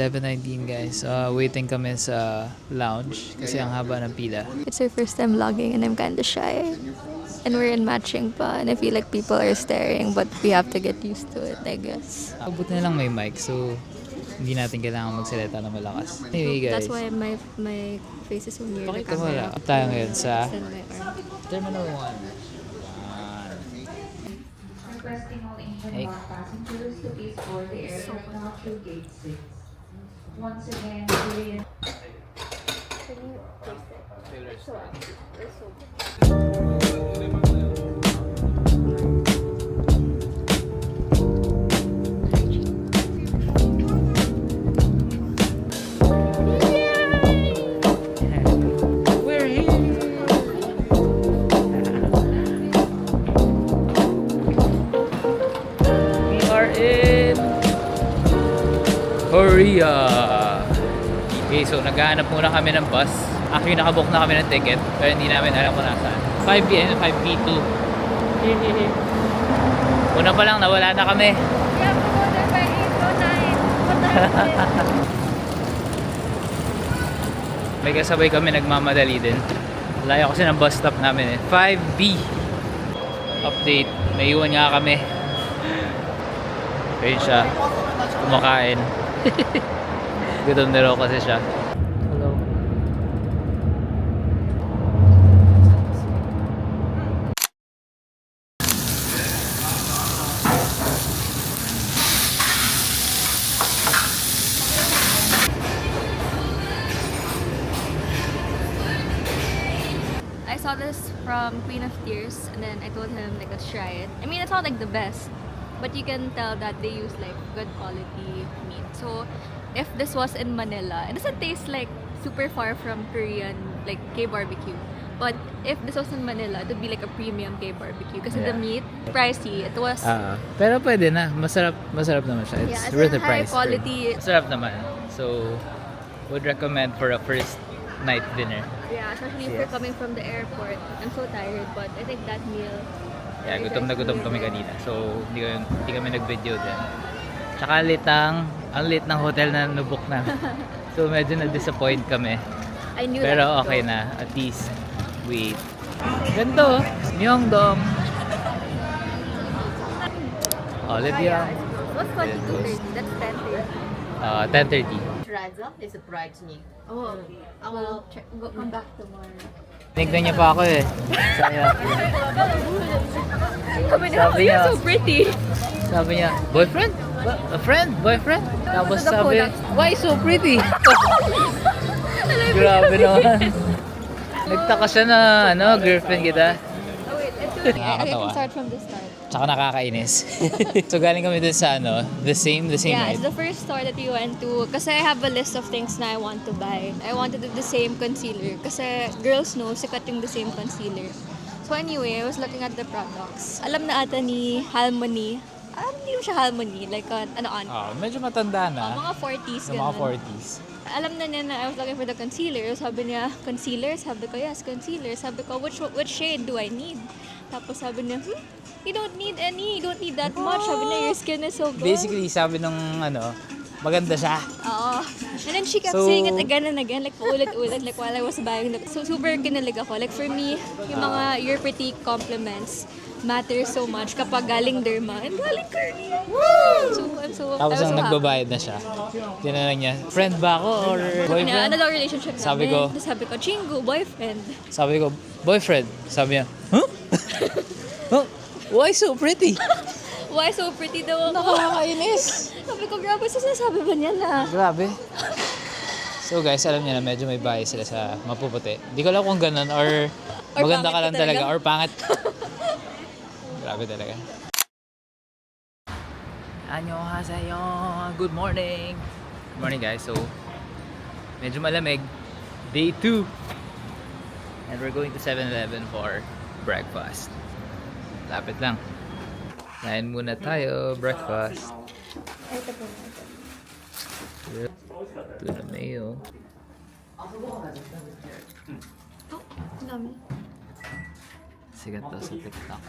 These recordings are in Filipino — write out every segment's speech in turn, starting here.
11:19 guys. Waiting kami sa lounge kasi ang haba ng pila. It's our first time vlogging and I'm kinda shy. And we're in matching pa and I feel like people are staring but we have to get used to it, I guess. Buti na lang may mic so hindi natin kailangan magsalita na malakas. Anyway guys. That's why my face is so near the Pakita mo camera. lang. Tayo ngayon sa Send my arm. Terminal 1. Requesting all Asian-bound passengers to please board the aircraft now through gate 6. Once again, we Can you taste it? It's so good. We're here. We are in Korea. Okay, so naghahanap muna kami ng bus. Actually, nakabook na kami ng ticket, pero hindi namin alam kung nasaan. 5 5B2. Una pa lang, nawala na kami. We have to go there by 8 or 9. May kasabay kami nagmamadali din. Layo kasi ng bus stop namin eh. 5B. Update. May iwan nga kami. Ayun siya. Kumakain. Gutom na raw kasi siya. Hello. I saw this from Queen of Tears and then I told him like let's try it. I mean it's not like the best, but you can tell that they use like good quality meat. So if this was in Manila, it doesn't taste like super far from Korean like K-barbecue. But if this was in Manila, it would be like a premium K-barbecue kasi the Yeah. meat pricey. It was Pero pwede na. Masarap naman siya. It's yeah, worth it's the a high price. quality. Masarap naman. So, would recommend for a first night dinner. Yeah, especially if Yes. you're coming from the airport. I'm so tired, but I think that meal. Yeah, very gutom na gutom nice kami meal. kanina. So, hindi kami nag-video din. Tsaka ang lit ng hotel na nabook na. So, medyo na-disappoint kami. I knew Pero that. okay na. At least, wait. Ganito. Myeongdong. Olivia. What's 22:30? That's 10:30. 10:30. Radza is a bridesmaid. Oh, I will come back tomorrow. Tinignan niya pa ako eh. Saya. Sabi niya, You're so pretty. sabi niya, boyfriend? A friend? Boyfriend? Tapos Sa sabi, Kodak. why so pretty? Grabe naman. Nagtaka siya na, girlfriend kita. Oh wait, it's okay. I Nakakatawa. can start from the start. Tsaka nakakainis. So galing kami dun sa the same Yeah, night. it's the first store that we went to kasi I have a list of things na I want to buy. I wanted the same concealer kasi girls know sikat yung the same concealer. So anyway, I was looking at the products. Alam na ata ni Halmony. Hindi mo siya Halmony. Like, Medyo matanda na. mga 40s. Sa mga ganun. 40s. Alam na niya na I was looking for the concealer. Sabi niya, concealer? Sabi ko, yes, concealer. Sabi ko, which shade do I need? Tapos sabi niya, you don't need any. You don't need that much. Sabi niya, your skin is so good. Basically, sabi nung maganda siya. Oo. And then she kept So- saying it again and again, like paulit-ulit, like while I was buying. So super kinilig ako. Like for me, yung mga your pretty compliments matter so much kapag galing derma and galing Korea. So I'm so, Tapos I was ang so happy. nagbabayad na siya. Tinanong niya, friend ba ako or Sabi niya, boyfriend? ano daw relationship namin? Sabi ko- Tapos sabi ko, Chingu, boyfriend. Sabi ko, boyfriend. Sabi niya, huh? Huh? Why so pretty? Why so pretty daw ako? Nakakainis. Sabi ko, grabe, sinasabi ba niya na? Grabe. So guys, alam niya na medyo may bias sila sa mapuputi. Hindi ko alam kung ganun or maganda ka pangit lang ka talaga talaga. or pangit. Grabe talaga. Annyeonghaseyo. Good morning. Good morning guys. So, medyo malamig. Day 2. And we're going to 7-Eleven for breakfast. Lapit lang. Kain muna tayo. Breakfast. Ito po. Ito na mayo. Oh, ang dami. Sigat daw sa TikTok.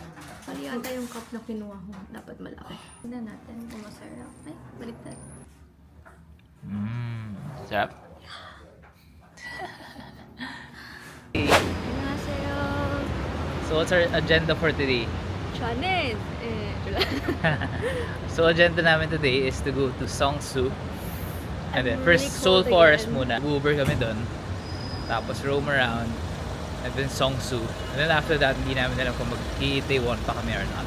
Mali ata yung cup na kinuha ko. Dapat malaki. Tignan natin kung masarap. Ay, baliktad. Sarap? 안녕하세요. So what's our agenda for today? 저는 So agenda namin today is to go to Songsu. And then I'm first really Seoul cold Forest again. muna. Uber kami doon. Tapos roam around. And then Songsu. And then after that, hindi namin alam kung mag-Itaewon pa kami or not.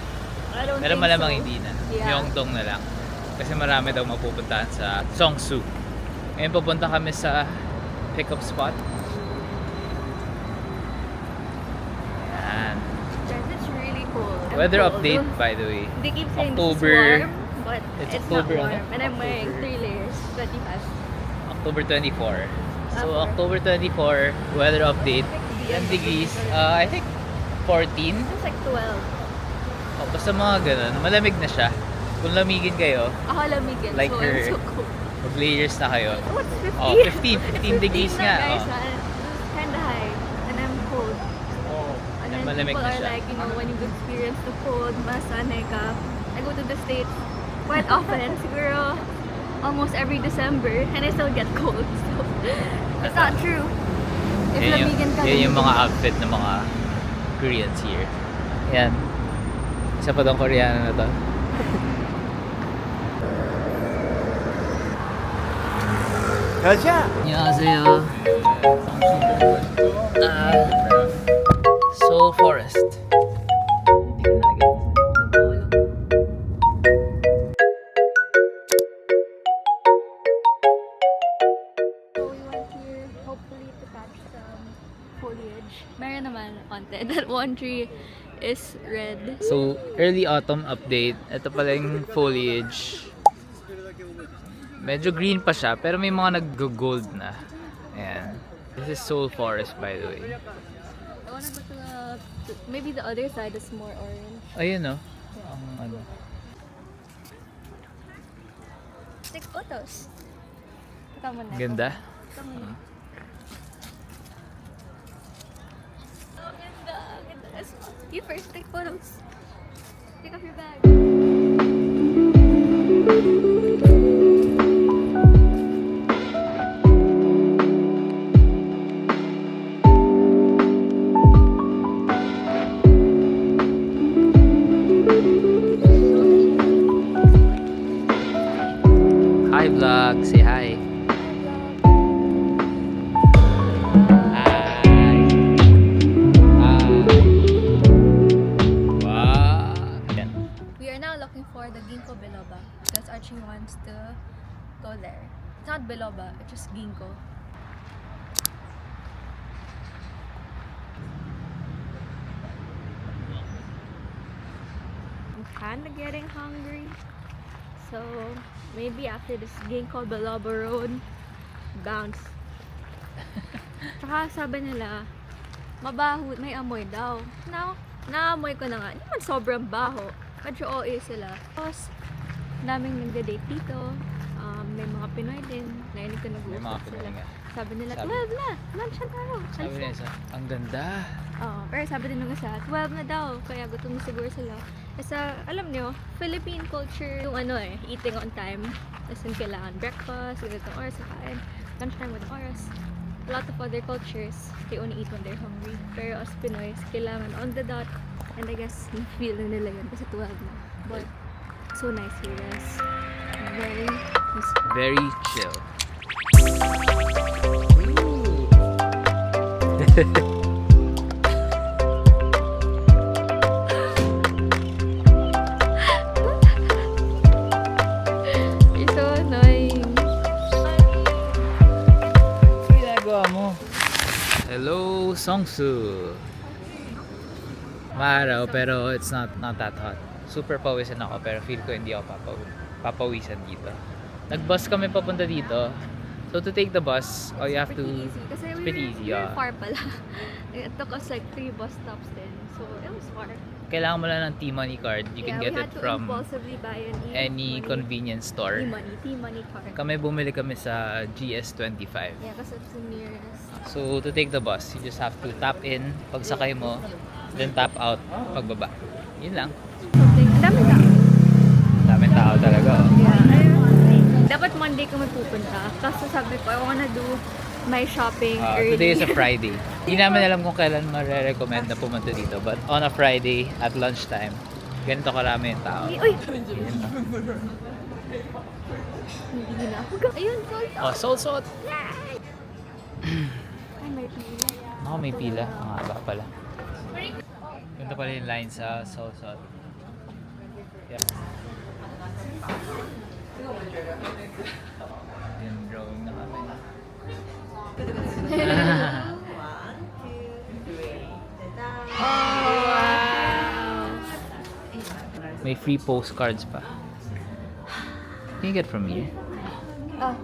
I don't Pero think malamang so. hindi na. Yeah. Myeongdong na lang. Kasi marami daw mapupuntahan sa Songsu. Ngayon pupunta kami sa pickup spot. Yan. Guys, it's really cold. I'm Weather cold. update by the way. They keep saying October- it's warm, but it's it's October, not warm. ano? And I'm wearing October. 3 layers, 25. October 24. So After. October 24 weather update. 10 degrees. I think 14. It's like 12. O, basta mga ganun. Malamig na siya. Kung lamigin kayo, Ako lamigin, Like so her. I'm so cold. mag-layers na kayo. Oh, it's 15. Oh, 15. 15 degrees na, nga. guys, Oh. It's kinda high. And I'm cold. And then Malamig people na are siya. like, you know, when you experience the cold, masanay ka. I go to the States quite often. Siguro almost every December. And I still get cold. So, it's not true. If lamigin ka, Yan yung lamigin mga ka. outfit ng mga Koreans here. Yan. Isa pa tong Koreano na to. 안녕하세요. Seoul Forest. So we went here hopefully to catch some foliage. Meron naman konti. That one tree is red. So, early autumn update. Ito pala yung foliage. Medyo green pa siya, pero may mga nag-gold na. Ayan. This is Seoul Forest, by the way. I wanna go to maybe the other side is more orange. Ayun, no? Ang ano. Take photos. Ikaw muna. Ganda. Ikaw muna. Oh, ganda. Ganda. You first, take photos. Take off your bag. Hi, vlog. Say hi. Hi. Hi. Wow. Yan. We are now looking for the Ginkgo biloba because Archie wants to go there. It's not biloba, it's just ginkgo. I'm kinda getting hungry. So maybe after this Ginkgo biloba road, bounce. Tsaka sabi nila, mabaho, may amoy daw. Naamoy ko na nga. Hindi man sobrang baho. Medyo OA sila. Tapos, daming nagda-date dito. May mga Pinoy din. Nainig ko May mga nag-uusap Pinoy sila. nga. Sabi nila, Sabi- 12 na. Lunch na tayo. Sabi Alis niya na. isa, ang ganda. Oo, pero sabi din nung isa, 12 na daw. Kaya gutom na siguro sila. Kasi, alam nyo, Philippine culture, yung ano eating on time. As in, kailangan breakfast, ganitong oras, kain. Lunchtime, ganitong oras. A lot of other cultures, they only eat when they're hungry. Pero as Pinoys, kailangan on the dot. And I guess, feel na nila yun kasi 12 na. But, so nice here, guys. Very peaceful. Very chill. You're so annoying. Ginagawa mo. Hello, Songsu. Maaraw, pero it's not that hot. Super pawisan ako, pero feel ko hindi ako papawisan dito. Nag-bus kami papunta dito. So to take the bus, all you have to... Pretty easy. Kasi it's we pretty were, easy, we were yeah. far pala. It took us like 3 bus stops then. So, it was far. Kailangan mo lang ng T-Money card. You can Yeah, get we it had to from impulsively buy an any e-money. convenience store. T-money card. Bumili kami sa GS25. Yeah, kasi it's the nearest. So to take the bus, you just have to tap in pagsakay mo, then tap out pagbaba. Yun lang. Something. Ang dami na. Daming tao talaga. Oh. Yeah. Dapat Monday kami pupunta. Kaso sabi ko, I wanna do my shopping early. Today is a Friday. Hindi namin alam kung kailan marirecommend na pumunta dito. But on a Friday at lunchtime, ganito karami yung tao. Uy! Yun na. Hindi na ako. Ayun, sold out. Sold. Ay, may pila. Ako may pila. Ang haba pala. Ganito pala yung line sa Sold. Yep. Yung drawing na kami. Oh, wow! May free postcards pa. Can you get from here? Oh,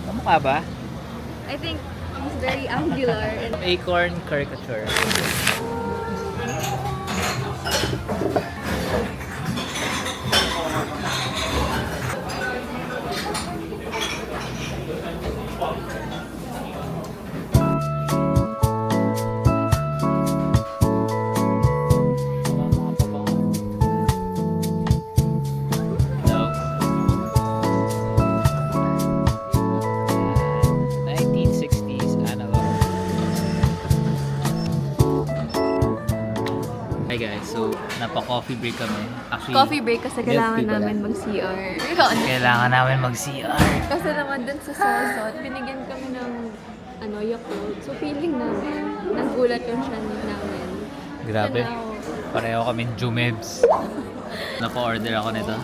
Kamukha ba? I think he's very angular. And Acorn caricature. No. 1960s analog. Hi guys, so napa-coffee break kami. Actually, coffee break kasi kailangan milk tea pala. namin mag-CR. Kailangan namin mag-CR. Kasi naman dun sa Sosot, binigyan kami ng Yakult. So feeling namin, nagulat yung tiyan namin. Grabe. Tanaw. Pareho kami Jumebs. Napa-order ako nito.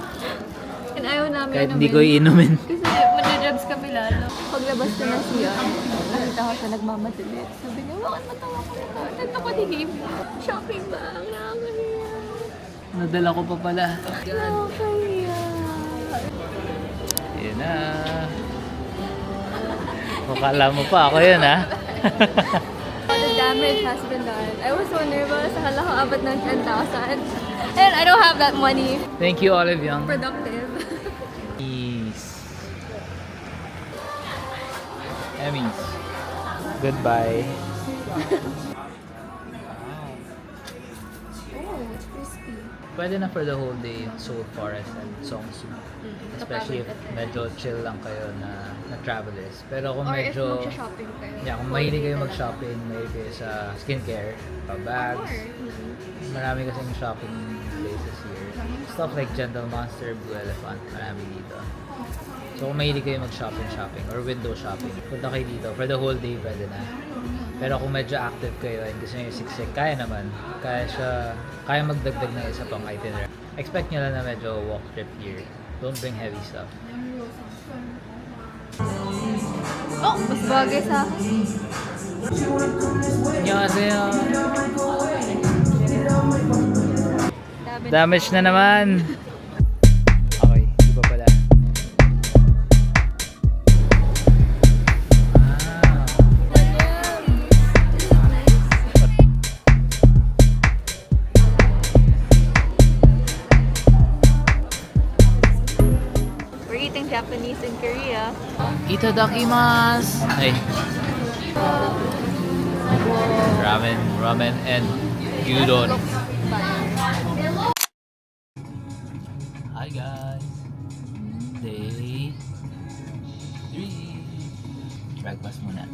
And ayaw namin Kahit hindi ko iinumin. Kasi madadrubs kami lalo. Paglabas ko ng CR, nakita ko siya nagmamadali. Sabi niya, bakit matawa ko na? Nandito ko ni Gabe. Shopping lang. Nakakahiya. Nadala ko pa pala. Nakakahiya. Yun na. Kukala mo pa ako yun ha. The damage has been done. I was so nervous. Akala ko abot ng 10,000. And I don't have that money. Thank you, Olive Young. Productive. Peace. Emmys. Goodbye. Oh, it's crispy. Pwede na for the whole day yung Seoul Forest and Seongsu. Especially if medyo chill lang kayo na travelers. Pero kung Or medyo... if magsha-shopping kayo. Yeah, kung mahilig kayo mag-shopping, mahilig kayo sa skincare, bags, marami kasing shopping places here. Stuff like Gentle Monster, Blue Elephant, marami dito. So kung mahilig kayo mag-shopping or window shopping, punta kayo dito. For the whole day, pwede na. Pero kung medyo active kayo and gusto nyo yung siksik, kaya naman. Kaya magdagdag ng isa pang itinerary. Expect nyo lang na medyo walk trip here. Don't bring heavy stuff. Oh, mas bagay sa akin. Annyeonghaseyo! Damage. Damage na naman! Okay, di pa pala. We're eating Japanese in Korea. Itadakimasu! Ay. Ramen, and gyudon. Hi guys! Day 3. Breakfast muna.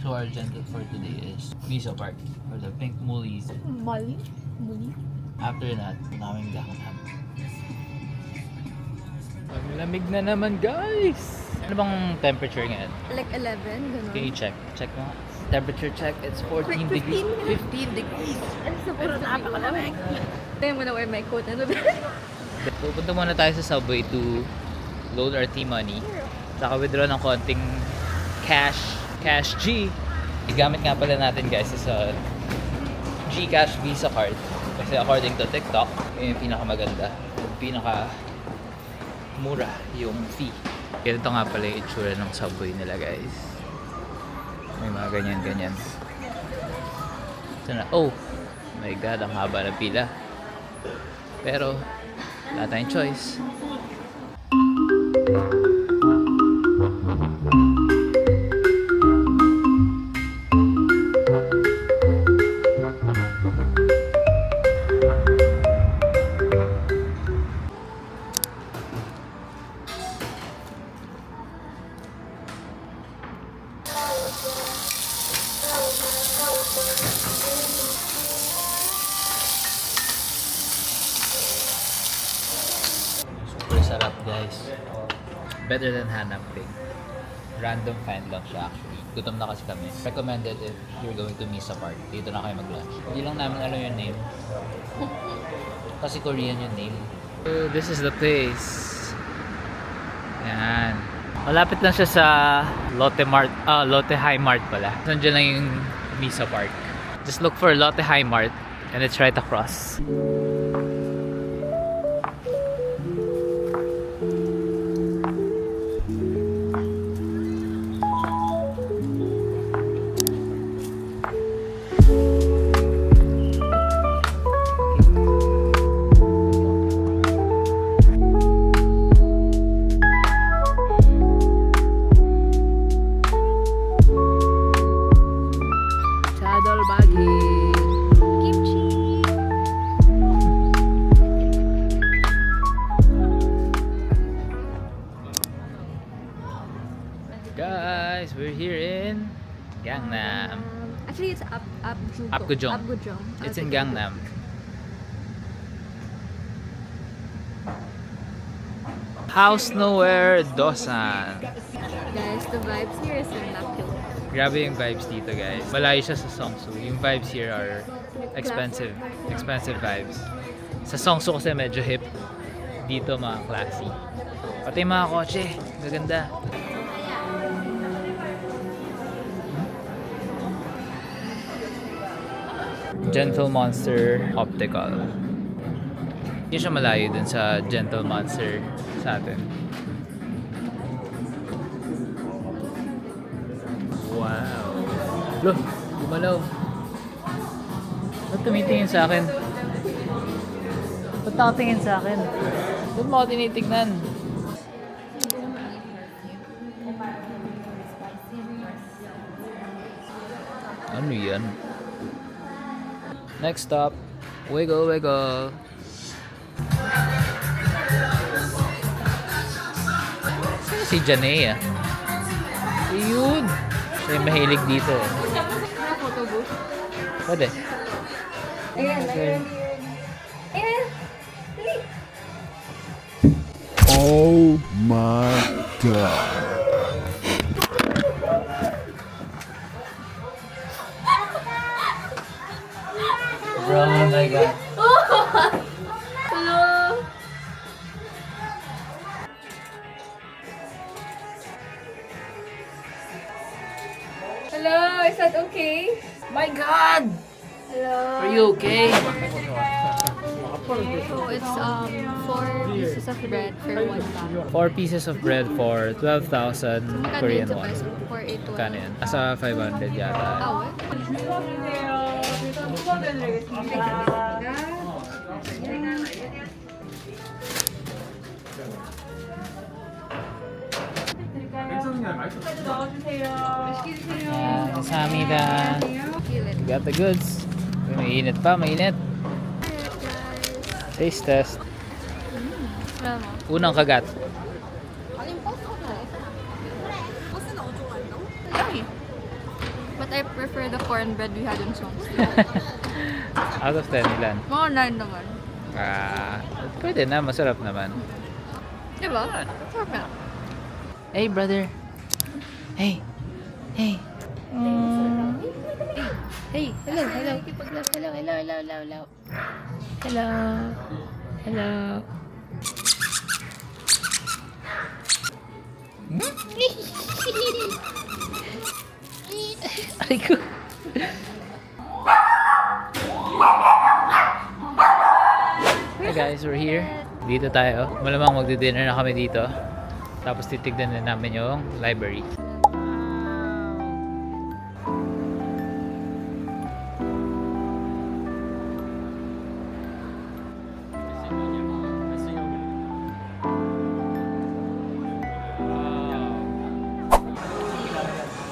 So our agenda for today is miso part or the pink moolies. Mali? After that, namin gahanap. Ang lamig na naman guys! Ano bang temperature ngayon? Like 11, gano'n. Can you check? Check mo nga. Temperature check, it's 14 degrees. 15 degrees! Ano sa puro napakalamig? Tayo mo na wear my coat. Ano ba? Pupunta muna tayo sa Subway to load our T-money. Saka withdraw ng konting cash G. Igamit nga pala natin guys sa GCash Visa card. Kasi according to TikTok, yun yung pinakamaganda. Yung mura yung fee. Ganito nga pala yung itsura ng Subway nila guys. May mga ganyan. Ito na. Oh my god, ang haba ng pila. Pero wala tayong choice. Masarap guys. Better than Hanap Pig. Random find lang siya actually. Gutom na kasi kami. Recommended if you're going to Misa Park. Dito na kayo mag-lunch. Hindi lang namin alam yung name. Kasi Korean yung name. So, this is the place. Yan. Malapit lang siya sa Lotte Mart. Lotte High Mart pala. Nandiyan lang yung Misa Park. Just look for Lotte High Mart and it's right across. Kimchi! Guys, we're here in Gangnam. Actually, it's Apgujeong. Apgujeong. It's in Gangnam. House Nowhere, Dosan. Guys, the vibes here is immaculate. Grabe yung vibes dito guys. Malayo siya sa Seongsu. Yung vibes here are expensive. Expensive vibes. Sa Seongsu kasi medyo hip. Dito mga classy. Pati yung mga kotse. Gaganda. Gentle Monster Optical. Hindi siya malayo dun sa Gentle Monster sa atin. Wow. Loh, gumalaw. Ba't tumitingin sa akin? Ba't nakatingin sa akin? Ba't mo ako tinitignan? Ano yan? Next stop, Wiggle Wiggle. Sino si Janea? Ayun! Siya yung mahilig dito eh. Na photo booth. Pwede. Ayan, Okay. Ayan! Dali! Oh my god. Bro, oh my god. Hello! Hello, is that okay? My god! Hello. Are you okay? So it's 4 pieces of bread for 1 bag. 4 pieces of bread for 12,000 Magkano Korean yun sa won. peso? 481. Magkano yan? Nasa 500 yata. Ah, what? Kamsahamnida. Feel it. Got the goods. Mainit pa, mainit. Taste test. Smell mo. Unang kagat. Yummy. But I prefer the cornbread we had in Seongsu. Out of 10 ilan? Mga 9 naman. Pwede na, masarap naman. Diba? Sarap na. Hey brother. Hey. Hey. Hey. Hello, hello. Hello, hello, hello, hello, hello. Hello. Hello. Aray ko. Hey guys, we're here. Dito tayo. Malamang magdi-dinner na kami dito. Tapos titignan na namin yung library.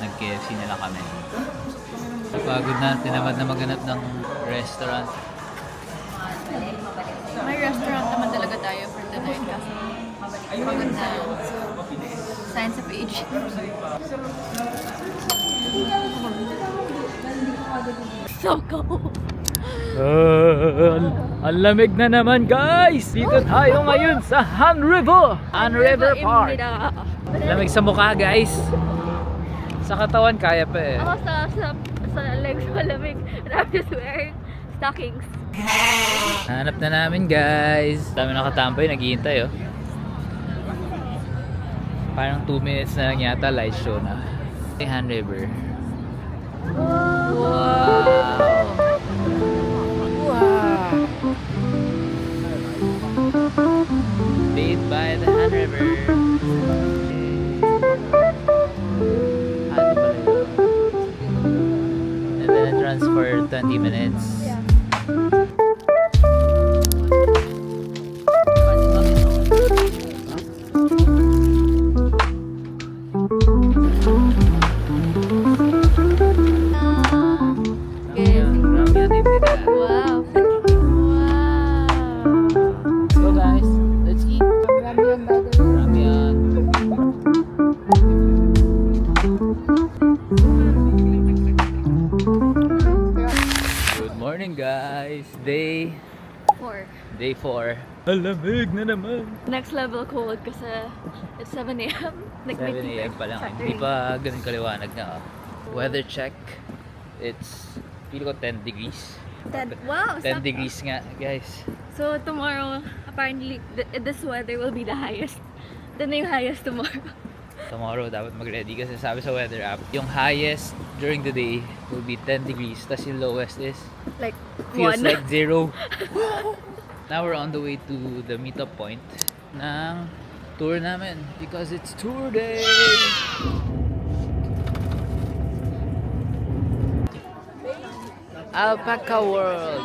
Nag-KFC na lang kami. Napagod na, tinamad na maghanap ng restaurant. May restaurant naman talaga tayo for tonight kasi pagod na signs of age. So cold. Ang lamig na naman guys! Dito tayo ngayon sa Han River! Han River Park! Lamig sa mukha guys! Sa katawan kaya pa eh. Ako sa legs malamig. And I'm just wearing stockings. Hanap na namin guys. Dami nakatambay, naghihintay oh. Parang 2 minutes na lang yata light show na. Han River. Wow! Bathed by the Han River. Ano pala yun? And then it runs for 20 minutes. Wow. So guys, let's eat. Ramyeon. Good morning guys. Day 4. Alamig na naman. Next level cold kasi it's 7 a.m. 7 a.m. pa lang. Hindi pa ganun kaliwanag na. Weather check. It's feel ko 10 degrees. Wow. 10 degrees nga guys. So tomorrow, apparently, this weather will be the highest. Ito na yung highest tomorrow. Tomorrow dapat mag-ready kasi sabi sa weather app, yung highest during the day will be 10 degrees. Tas yung lowest is Like, feels 1. like 0. Now we're on the way to the meetup point ng tour namin because it's tour day. Alpaca World.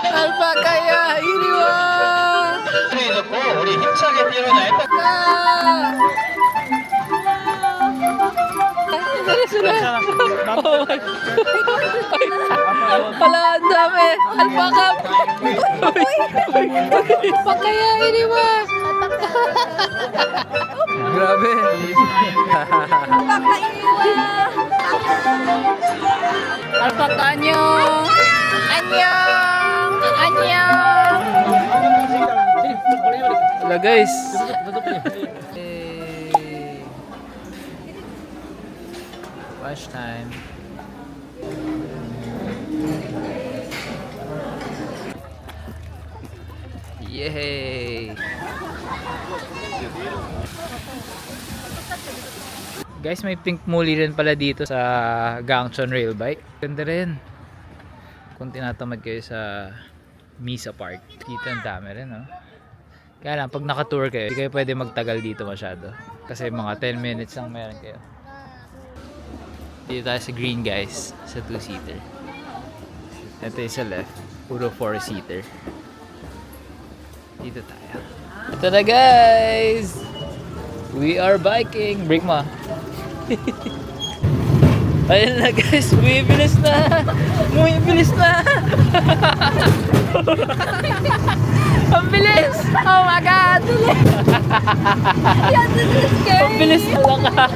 알파카 야 이리 와. 놓고 우리 힘차게 뛰어나 Wala, ang dami. Alpaca. Alpaca ya ini wa. Grabe. Alpaca anyong. Anyong. Anyong. Wala guys. Watch time. Yay! Guys, may pink muli rin pala dito sa Gangchon Rail Bike. Ganda rin. Kung tinatamad kayo sa Misa Park, dito ang dami rin, no? Kaya lang, pag naka-tour kayo, hindi kayo pwede magtagal dito masyado. Kasi mga 10 minutes lang meron kayo. Dito tayo sa green guys, sa 2-seater. Ito yung sa left, puro 4-seater. Dito tayo. Ito na guys! We are biking! Break mo. Ayun na guys, bumibilis na! Bumibilis na! Ang bilis! Oh my God! Yeah, this is scary. Ang bilis na lang ka!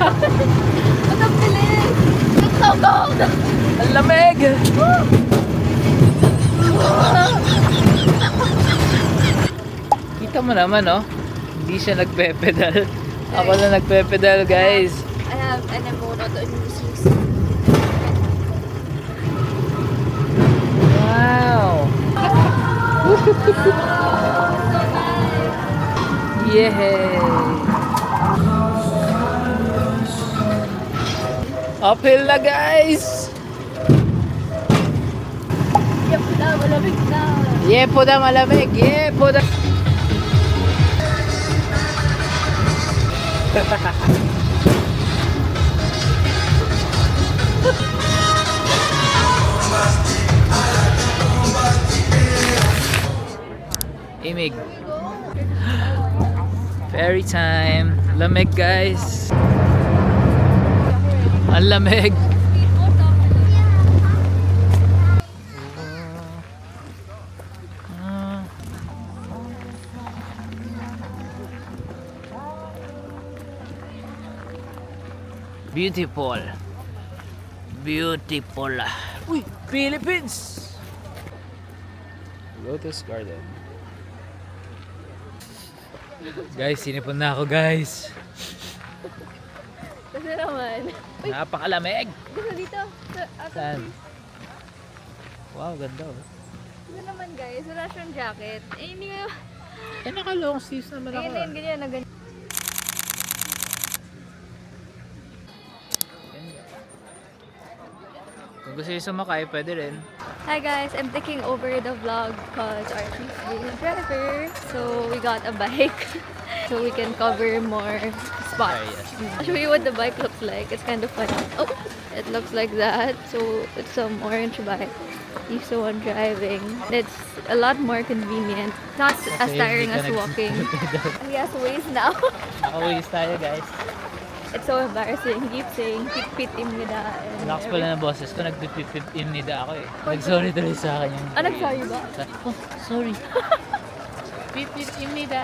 Ang bilis! It's so cold! Ang lamig! Kita mo naman, oh. Hindi siya nagpe-pedal. Ako na nagpe-pedal, guys. I have an emono to use. Wow! Yay! Uphill na, guys! Yep na, malamig na. Yepo na malamig! Yepo na! Imig. Ferry time. Lamig guys. Ang lamig. Beautiful. Beautiful. Uy, Philippines! Lotus Garden. Guys, sinipon na ako guys. Kasi naman. Napakalamig. Gusto dito. Saan? Wow, ganda oh. Ito naman guys, wala siyang jacket. Eh, hindi nga. Eh, naka-long sleeves naman ako. Ayun, ganyan na ganyan. Kung gusto nyo sumakay, pwede rin. Hi guys, I'm taking over the vlog because Archie's being a driver. So we got a bike so we can cover more spots. I'll show you what the bike looks like. It's kind of funny. Oh, it looks like that. So it's some orange bike. He's the one driving. It's a lot more convenient. Not as Kasi tiring hindi as ka walking. He has ways now. Naka-waste tayo guys. It's so embarrassing. Keep saying pit imida. Lakas pala ng boses ko, nagpipip-im nida ako eh. Nag-sorry tuloy sa akin yung... Nag-sorry ba? Oh, sorry. Pip-im nida.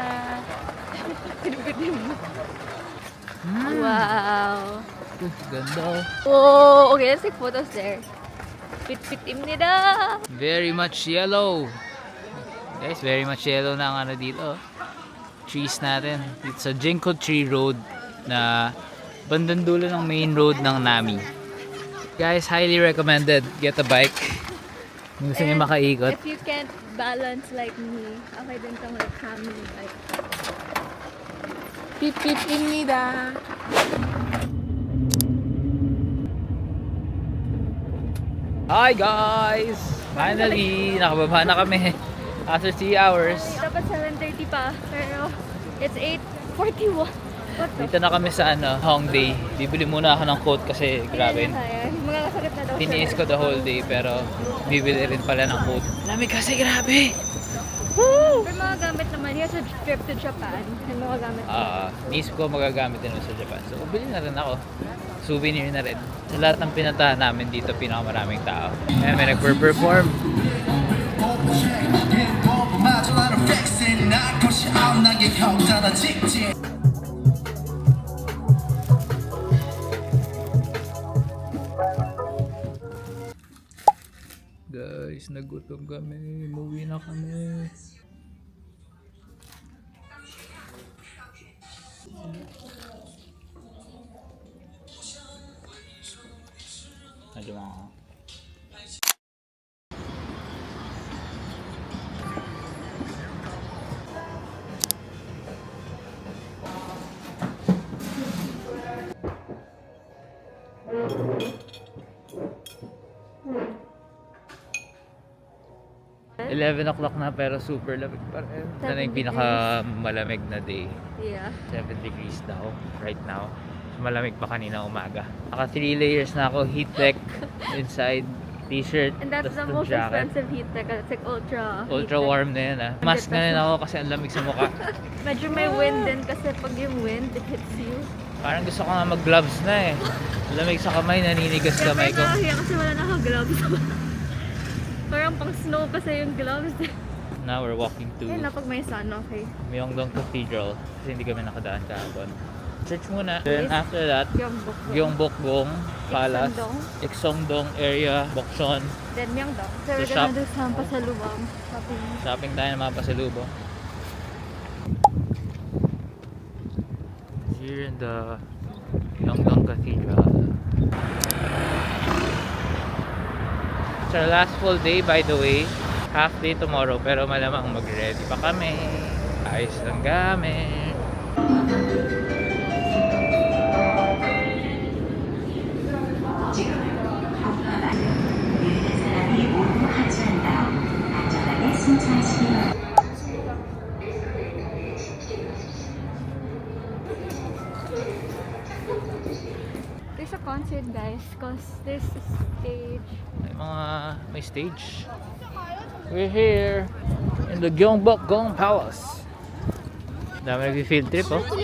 Wow. Ganda oh. Oh, okay, let's take photos there. Pit imida. Very much yellow. Guys, very much yellow na ang ano dito. Trees natin. Dito sa Jinko Tree Road na bandang dulo ng main road ng Nami. Guys, highly recommended. Get a bike. Kung gusto nyo And makaikot. If you can't balance like me, okay din tong like family bike. Pip imnida. Hi guys! Finally, nakababa na kami. After 3 hours. Dapat 7:30 pa, pero it's 8:41. What the? Dito na kami sa Hongdae. Bibili muna ako ng coat kasi grabe. Mga kasakit na daw. Tiniis ko the whole day pero bibili rin pala ng coat. Lamig kasi grabe! Woo! May mga gamit naman. He has a trip to Japan. May mga gamit naman. Niis ko magagamit din sa Japan. So, bili na rin ako. Souvenir na rin. Sa lahat ng pinuntahan namin dito, pinakamaraming tao. Ayan, may nag-perform. Guys, nagutom kami. Umuwi na kami. Medyo mga... Eh? 11 o'clock na pero super lamig pa rin. Ito na yung 7 pinaka malamig na day. Yeah. 7 degrees daw right now. Malamig pa kanina umaga. Naka 3 layers na ako, heat tech inside, t-shirt, And that's tas the yung most jacket. expensive heat tech. It's like ultra Ultra heat tech. warm na yun ah. Mask na rin ako kasi ang lamig sa mukha. Medyo may wind din kasi pag yung wind, it hits you. Parang gusto ko nga mag-gloves na eh. Lamig sa kamay, naninigas Kaya kamay ko. nakakahiya kasi wala naka-gloves. Parang pang snow kasi yung gloves. Now we're walking to Ayun na pag may sun, okay. Myeongdong Cathedral kasi hindi kami nakadaan kahapon. Church muna. Then Yes. after that, Gyeongbokgung. Gyeongbokgung Palace, Ikseongdong. Ikseongdong area, Bokchon. Then Myeongdong. So we're To gonna shop. do some pasalubong shopping. Shopping tayo ng mga pasalubong. Here in the Myeongdong Cathedral. It's our last full day by the way. Half day tomorrow pero malamang mag-ready pa kami. Ayos lang gamit. There's a concert guys cause there's a stage. May stage. We're here in the Gyeongbokgung Palace. Dami nag-field trip oh. Ano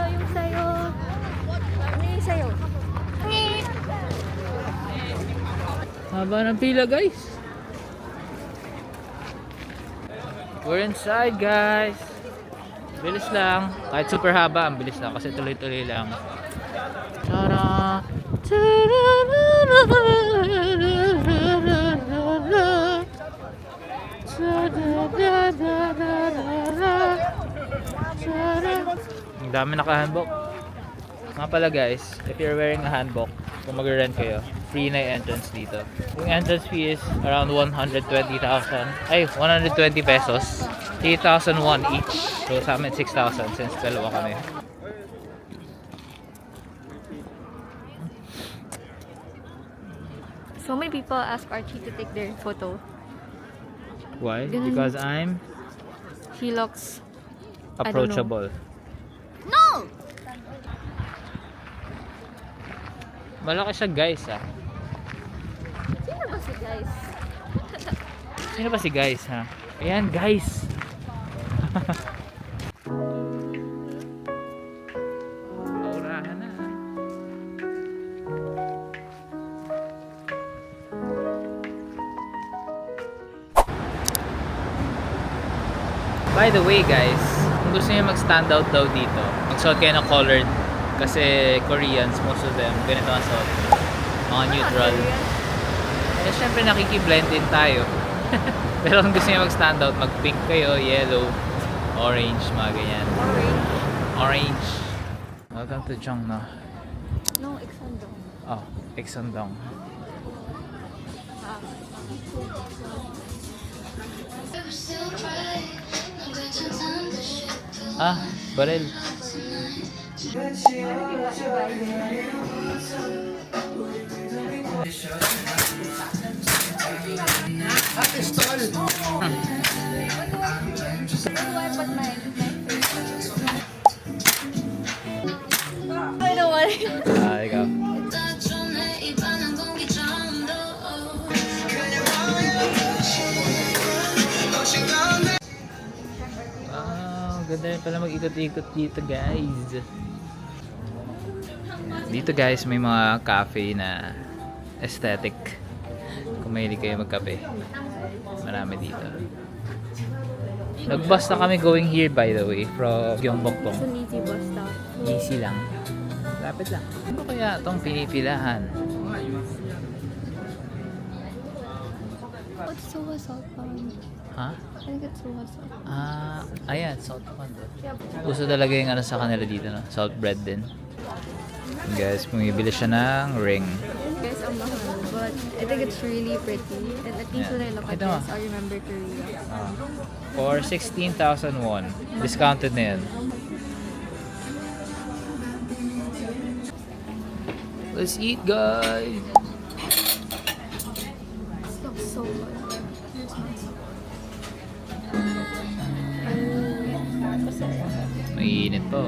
yung sayo? Ano yung sayo? Haba ng pila guys. We're inside guys. Bilis lang. Kahit super haba, ang bilis lang kasi tuloy-tuloy lang. Ta-da! Ang dami naka-handbook. Nga pala guys, if you're wearing a handbook, kung mag-rent kayo, free na yung entrance dito. Yung entrance fee is around 120,000. Ay, 120 pesos. 3,001 each. So sa amin 6,000 since dalawa kami. So many people ask Archie to take their photo. Why? Ganun. Because I'm He looks... I don't know. approachable. No! Malaki siya guys ah. Sino ba si guys? Sino ba si guys ha? Ayan guys. Paurahan na. By the way guys, kung gusto niyo mag-stand out daw dito, magsuot kayo ng colored kasi Koreans, most of them, ganito ang suot. Mga neutral. Eh, syempre nakikiblend din tayo. Pero kung gusto niyo mag-stand out, mag-pink kayo, yellow, orange, mga ganyan. Orange. Welcome to Jeongna. No, Exandong. Oh, Exandong. Ah, baril. I don't want it. Ah, ikaw. Ah, ganda rin pala mag-ikot-ikot dito guys. Dito guys may mga cafe na aesthetic. Kung mahilig kayo magkape, marami dito. Nag-bus na kami going here by the way from Gyeongbokgung. It's an easy bus stop. Easy lang. Lapit lang. Ano kaya itong pinipilahan? Oh, it's Soha Salt Pond. Ha? I think it's Soha Salt. Ah, ayan, salt pond. Uso talaga yung ano sa kanila dito, no? Salt bread din. Guys, bumibili siya ng ring. Guys, ang mahal. But I think it's really pretty. And at least Yeah. when I look at Ito, this, I remember Korea. For 16,000 won. Discounted na yun. Let's eat, guys! This looks so good. Mainit po.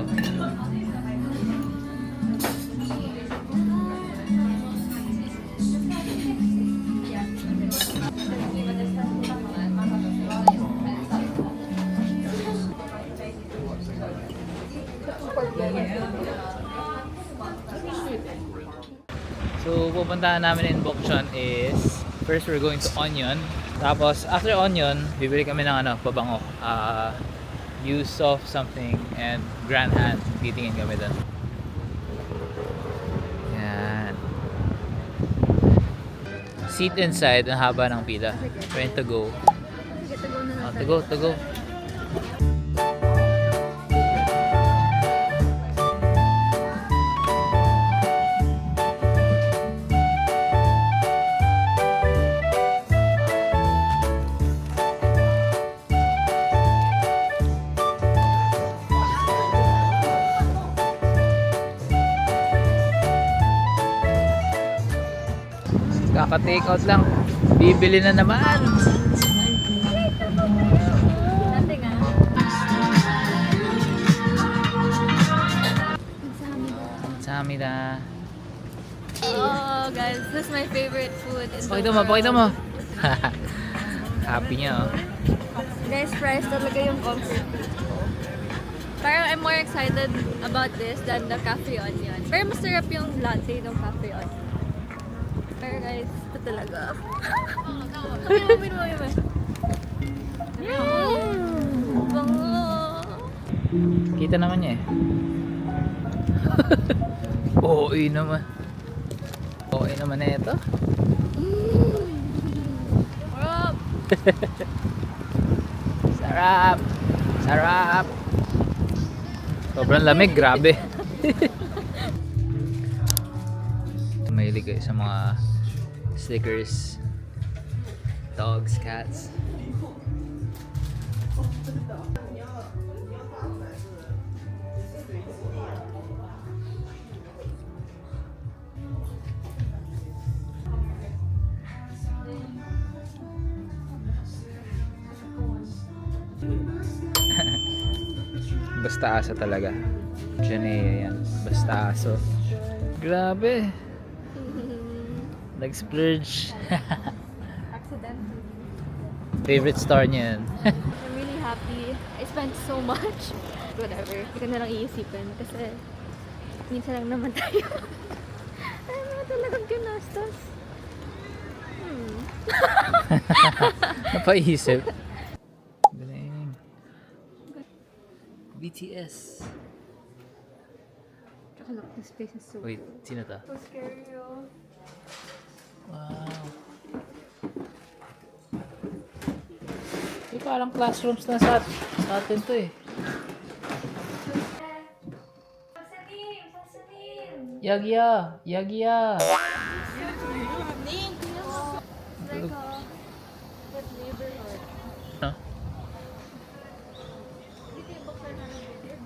So, pupuntahan namin in Bokchon is first we're going to Onion. Tapos, after Onion, bibili kami ng ano, pabango. Use of something and Grand Hand. Titingin kami doon. Yan. Seat inside. Ang haba ng pila. Trying to go. Get to go na Oh, to go, to go. Kaka-take out lang. Bibili na naman. Nothing ah. Kamsahamnida. Oh, guys, this is my favorite food in the Pakita mo, world. pakita mo. Happy niya, oh. Guys, fries talaga yung comfort food ko. Parang I'm more excited about this than the cafe onion. Pero masarap yung latte ng cafe onion. Pero guys, ito talaga. Umin mo. Bango. Kita naman niya eh. Oo, naman. Okay naman na ito. Sarap! Sarap! Sarap! Sobrang lamig, grabe. Mahilig kayo sa mga stickers. Dogs, cats. Basta aso talaga. Janea yan. Basta aso. Grabe. Nag-splurge. Accidentally. Favorite store niya yan. I'm really happy. I spent so much. Whatever. Hindi ko na lang iisipin kasi minsan lang naman tayo. Ay, mga talagang ginastos. Napaisip. Galing. BTS. Look, this place is so Wait, sino to? so scary, oh. Wow. Parang classrooms na sa atin to eh. Yagya! Yagya! Like that neighborhood. Huh? Dito yung boxer na nandito.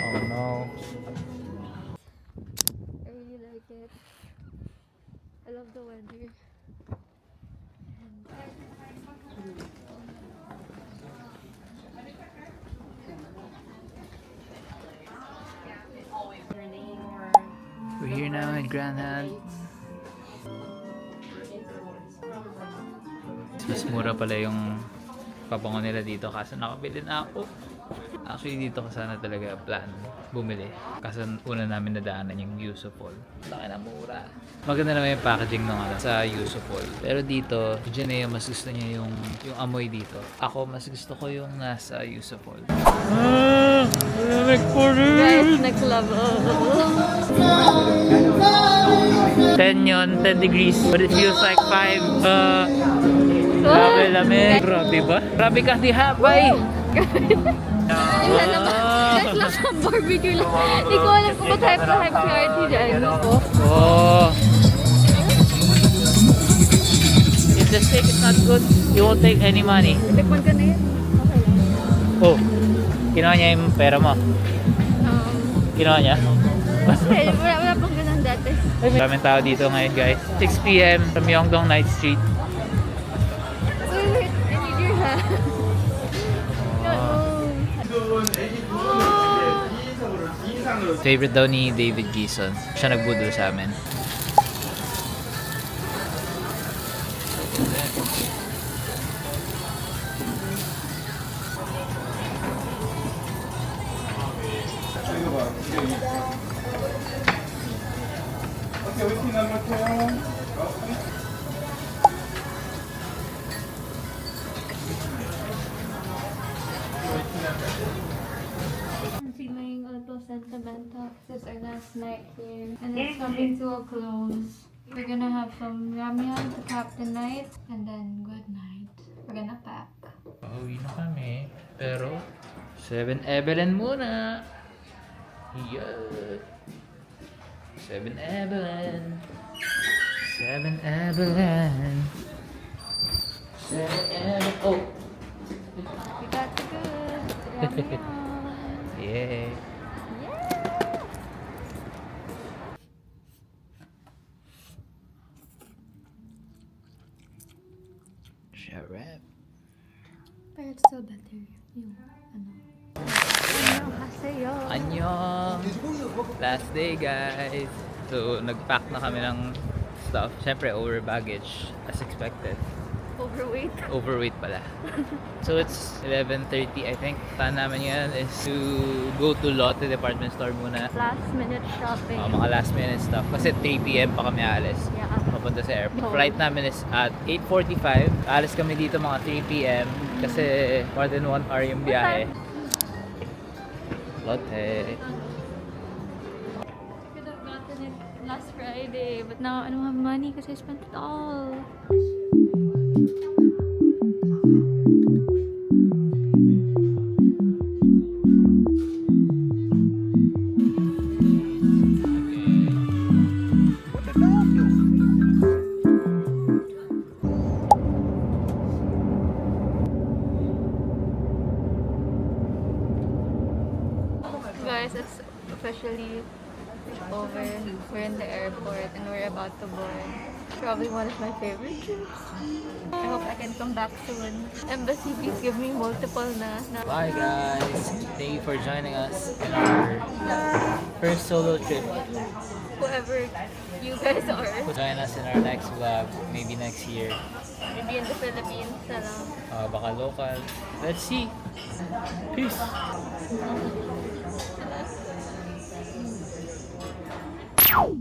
Oh no. I really like it. I love the weather. We're here now in Grand Hand. Mas mura pala yung pabango nila dito kaso nakabili na ako. Actually dito ko sana talaga plan bumili. Kaso una namin nadaanan yung Yusufol. Laki na mura. Maganda naman yung packaging ng sa Yusufol. Pero dito, Janea mas gusto niya yung amoy dito. Ako mas gusto ko yung nasa Yusufol. Guys, nag-love. 10 yun, 10 degrees. But it feels like 5. Grabe lamig. Grabe ba? Grabe ka di habay. Wala naman. Guys, lang sa barbecue lang. Hindi ko alam kung ba-type na hype si RT dyan. Oh. If the steak is not good, you won't take any money. Tikman ka na yun. Okay lang. Oh. Kinuha niya yung pera mo. Kinuha niya. Kasi wala pang ganun dati. Maraming tao dito ngayon guys. 6 PM sa Myeongdong Night Street. Wait, I need your hand. Favorite daw ni David Gison. Siya nagbudol sa amin. I'm feeling a little sentimental because it's our last night here and it's coming to a close. We're gonna have some ramyun to cap the night and then good night. We're gonna pack. Pauwi na kami. Pero, 7-Evelyn muna. Yeah. 7-Evelyn. 7-Evelyn. 7-Evelyn. Oh. We got the good ramyun. Yeah. Sharap. But it's still better yung ano. Annyeonghaseyo. Annyeong! Last day guys! So, nag-pack na kami ng stuff. Siyempre, over baggage as expected. Overweight. Overweight pala. So, it's 11:30 I think. Plan namin yan is to go to Lotte department store muna. Last minute shopping. Mga last minute stuff. Kasi 3 PM pa kami aalis. Yeah. papunta sa airport. Flight namin is at 8:45. Alis kami dito mga 3 p.m. kasi more than 1 hour yung biyahe. Lotte. Could have gotten it last Friday, but now I don't have money because I spent it all. Guys, it's officially over. We're in the airport and we're about to board. Probably one of my favorite trips. I hope I can come back soon. Embassy, please give me multiple na. Bye guys! Thank you for joining us in our first solo trip. Whoever you guys are. Join us in our next vlog, maybe next year. Maybe in the Philippines na lang. Baka local. Let's see. Peace! Hello.